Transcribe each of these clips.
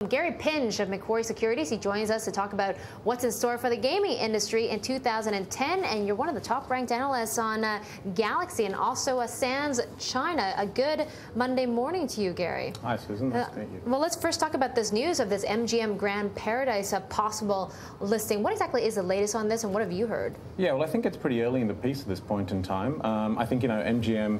Gary Pinge of Macquarie Securities, he joins us to talk about what's in store for the gaming industry in 2010, and you're one of the top-ranked analysts on Galaxy and also Sands China. A good Monday morning to you, Gary. Hi, Susan. Nice to meet you. Well, let's first talk about this news of this MGM Grand Paradise possible listing. What exactly is the latest on this, and what have you heard? Yeah, well, I think it's pretty early in the piece at this point in time. I think, MGM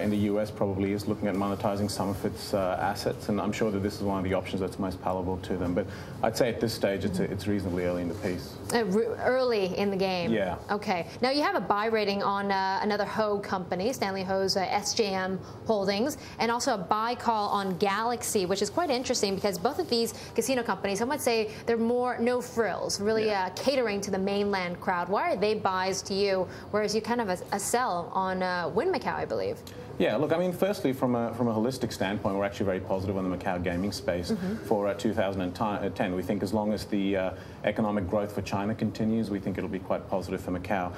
in the US probably is looking at monetizing some of its assets, and I'm sure that this is one of the options that's most palatable to them. But I'd say at this stage, it's reasonably early in the piece. Early in the game? Yeah. Okay. Now, you have a buy rating on another Ho company, Stanley Ho's SJM Holdings, and also a buy call on Galaxy, which is quite interesting because both of these casino companies, some would say they're more no frills, really catering to the mainland crowd. Why are they buys to you, whereas you kind of a sell on Wynn Macau, I believe? Yeah, look, I mean, firstly, from a holistic standpoint, we're actually very positive on the Macau gaming space for 2010. We think as long as the economic growth for China continues, we think it'll be quite positive for Macau.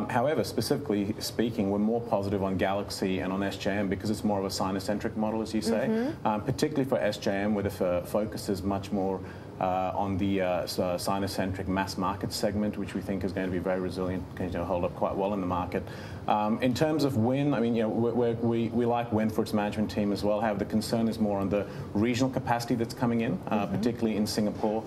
However, specifically speaking, we're more positive on Galaxy and on SJM because it's more of a Sino-centric model, as you say, particularly for SJM, where the focus is much more on the Sino-centric mass market segment, which we think is going to be very resilient, going to hold up quite well in the market. In terms of Wynn, I mean, we like Wynn for its management team as well. However, the concern is more on the regional capacity that's coming in, particularly in Singapore.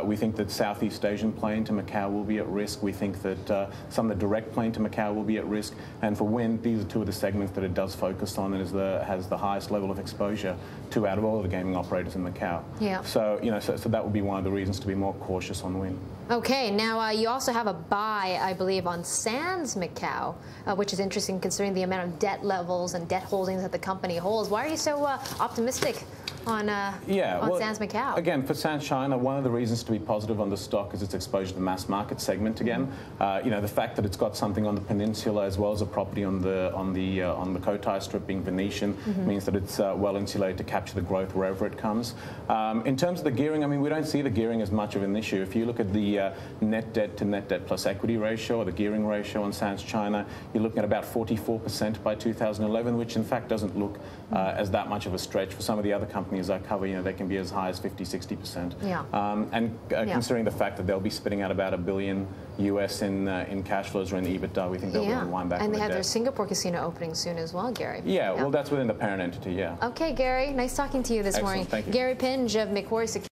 We think that Southeast Asian plane to Macau will be at risk. We think that some of the direct plane to Macau will be at risk. And for Wynn, these are two of the segments that it does focus on and has the highest level of exposure to out of all of the gaming operators in Macau. Yeah. So, so that would be one of the reasons to be more cautious on Wynn. Okay, now you also have a buy, I believe, on Sands Macau, which is interesting considering the amount of debt levels and debt holdings that the company holds. Why are you so optimistic on Sands Macau? Again, for Sands China, one of the reasons to be positive on the stock is its exposure to the mass market segment again. The fact that it's got something on the peninsula as well as a property on the Cotai Strip being Venetian means that it's well insulated to capture the growth wherever it comes. In terms of the gearing, I mean, we don't see the gearing as much of an issue. If you look at the net debt to net debt plus equity ratio, or the gearing ratio on Sands China, you're looking at about 44% by 2011, which in fact doesn't look as that much of a stretch. For some of the other companies I cover, they can be as high as 50–60%. Yeah. Considering the fact that they'll be spitting out about $1 billion US in cash flows or in EBITDA, we think they'll be able to wind back. And they have their Singapore casino opening soon as well, Gary. Yeah, well, that's within the parent entity. Yeah. Okay, Gary. Nice talking to you this morning. Thank you. Gary Pinge of Macquarie Securities.